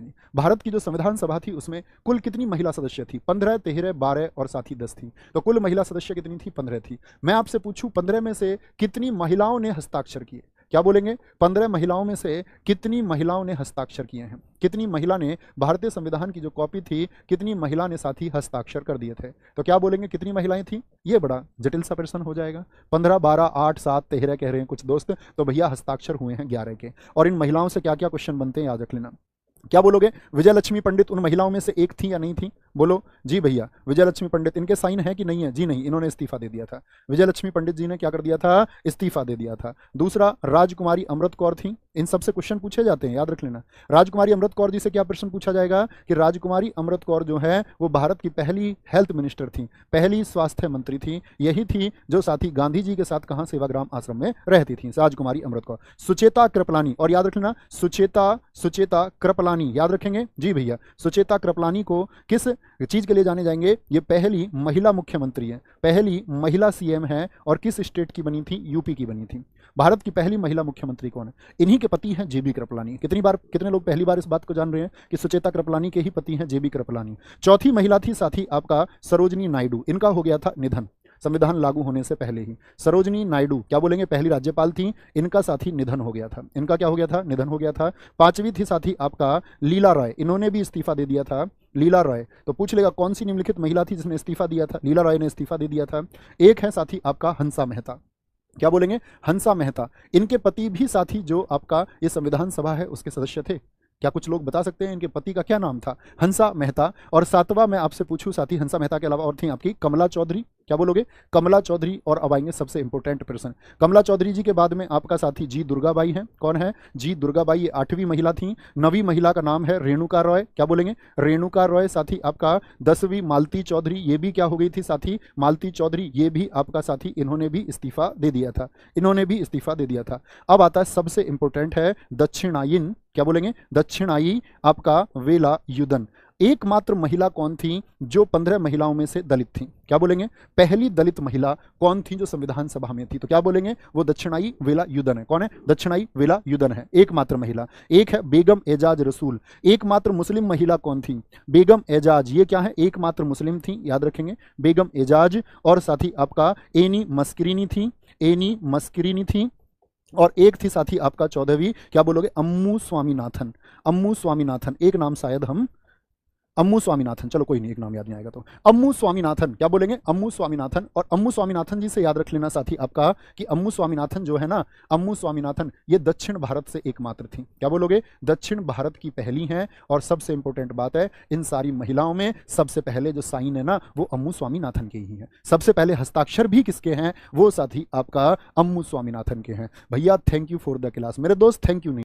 कल्याणी। भारत की जो संविधान सभा थी उसमें कुल कितनी महिला सदस्य थी? 15, 13, 12 और साथ ही 10 थी। तो कुल महिला सदस्य कितनी थी? 15 थी। मैं आपसे पूछूं 15 में से कितनी महिलाओं ने हस्ताक्षर किए? क्या बोलेंगे? 15 महिलाओं में से कितनी महिलाओं ने हस्ताक्षर किए हैं? कितनी महिला ने भारतीय संविधान की जो कॉपी थी, कितनी महिला ने साथ ही हस्ताक्षर कर दिए थे? तो क्या बोलेंगे कितनी महिलाएं थी? ये बड़ा जटिल सा प्रश्न हो जाएगा। 15, 12, 8, 7, 13 कह रहे हैं कुछ दोस्त, तो भैया हस्ताक्षर हुए हैं 11 के। और इन महिलाओं से क्या क्या क्वेश्चन बनते हैं याद रख लेना। क्या बोलोगे? विजयलक्ष्मी पंडित उन महिलाओं में से एक थी या नहीं थी? बोलो जी भैया। विजयलक्ष्मी पंडित, इनके साइन है कि नहीं है? जी नहीं, इन्होंने इस्तीफा दे दिया था। विजयलक्ष्मी पंडित जी ने क्या कर दिया था? इस्तीफा दे दिया था। दूसरा, राजकुमारी अमृत कौर थी। इन सबसे क्वेश्चन पूछे जाते हैं, याद रख लेना। राजकुमारी अमृत कौर जी से क्या प्रश्न पूछा जाएगा कि राजकुमारी अमृत कौर जो है वो भारत की पहली हेल्थ मिनिस्टर थी, पहली स्वास्थ्य मंत्री थी। यही थी जो साथी गांधी जी के साथ कहां? सेवाग्राम आश्रम में रहती थी, राजकुमारी अमृत कौर। सुचेता कृपलानी, और याद रख लेना सुचेता कृपलानी, याद रखेंगे जी भैया। सुचेता कृपलानी को किस चीज के लिए जाने जाएंगे? ये पहली महिला मुख्यमंत्री है, पहली महिला सीएम है, और किस स्टेट की बनी थी? यूपी की बनी थी। भारत की पहली महिला मुख्यमंत्री कौन है? इन्हीं के पति हैं जेबी कृपलानी। कितने लोग पहली बार इस बात को जान रहे हैं कि सुचेता कृपलानी के ही पति हैं जेबी कृपलानी। चौथी महिला थी साथी आपका सरोजनी नायडू। इनका हो गया था निधन संविधान लागू होने से पहले ही। सरोजनी नायडू क्या बोलेंगे? पहली राज्यपाल थी, इनका साथी निधन हो गया था। इनका क्या हो गया था? निधन हो गया था। पांचवी थी साथी आपका लीला रॉय, इन्होंने भी इस्तीफा दे दिया था। लीला रॉय, तो पूछ लेगा कौन सी निम्नलिखित महिला थी जिसने इस्तीफा दिया था? लीला रॉय ने इस्तीफा दे दिया था। एक है साथी आपका हंसा मेहता। क्या बोलेंगे? हंसा मेहता। इनके पति भी साथी जो आपका ये संविधान सभा है उसके सदस्य थे। क्या कुछ लोग बता सकते हैं इनके पति का क्या नाम था? हंसा मेहता। और सातवां मैं आपसे पूछूं साथी, हंसा मेहता के अलावा और थी आपकी कमला चौधरी। क्या बोलोगे? कमला चौधरी। और अब आएंगे सबसे इंपॉर्टेंट प्रश्न। कमला चौधरी जी के बाद में आपका साथी जी दुर्गाबाई है। कौन है? जी दुर्गाबाई, ये 8वीं महिला थी। 9वीं महिला का नाम है रेणुका रॉय। क्या बोलेंगे? रेणुका रॉय। साथी आपका 10वीं मालती चौधरी, ये भी क्या हो गई थी साथी? मालती चौधरी, ये भी आपका साथी इन्होंने भी इस्तीफा दे दिया था। इन्होंने भी इस्तीफा दे दिया था। अब आता है सबसे इंपॉर्टेंट है दक्षिणायन। क्या बोलेंगे? दक्षिणाई आपका वेलायुधन। एकमात्र महिला कौन थी जो 15 महिलाओं में से दलित थी? क्या बोलेंगे? पहली दलित महिला कौन थी जो संविधान सभा में थी? तो क्या बोलेंगे? वो दक्षिणाई वेलायुधन है। कौन है? दक्षिणाई वेलायुधन है, एकमात्र महिला। एक है बेगम एजाज रसूल। एकमात्र मुस्लिम महिला कौन थी? बेगम एजाज, ये क्या है? एकमात्र मुस्लिम थी, याद रखेंगे, बेगम एजाज। और साथी आपका एनी मस्करीनी थी, एनी मस्करीनी थी। और एक थी साथी आपका 14वीं, क्या बोलोगे? अम्मू स्वामीनाथन। अम्मू स्वामीनाथन, एक नाम शायद हम अम्मू स्वामीनाथन, चलो कोई नहीं, एक नाम याद नहीं आएगा तो अम्मू स्वामीनाथन। क्या बोलेंगे? अम्मू स्वामीनाथन। और अम्मू स्वामीनाथन जी से याद रख लेना साथी आपका कि अम्मू स्वामीनाथन जो है ना, अम्मू स्वामीनाथन ये दक्षिण भारत से एकमात्र थी। क्या बोलोगे? दक्षिण भारत की पहली हैं। और सबसे इंपॉर्टेंट बात है, इन सारी महिलाओं में सबसे पहले जो साइन है ना वो अम्मू स्वामीनाथन के ही है। सबसे पहले हस्ताक्षर भी किसके हैं? वो साथी आपका अम्मू स्वामीनाथन के हैं। भैया thank you for the class. मेरे दोस्त थैंक यू नहीं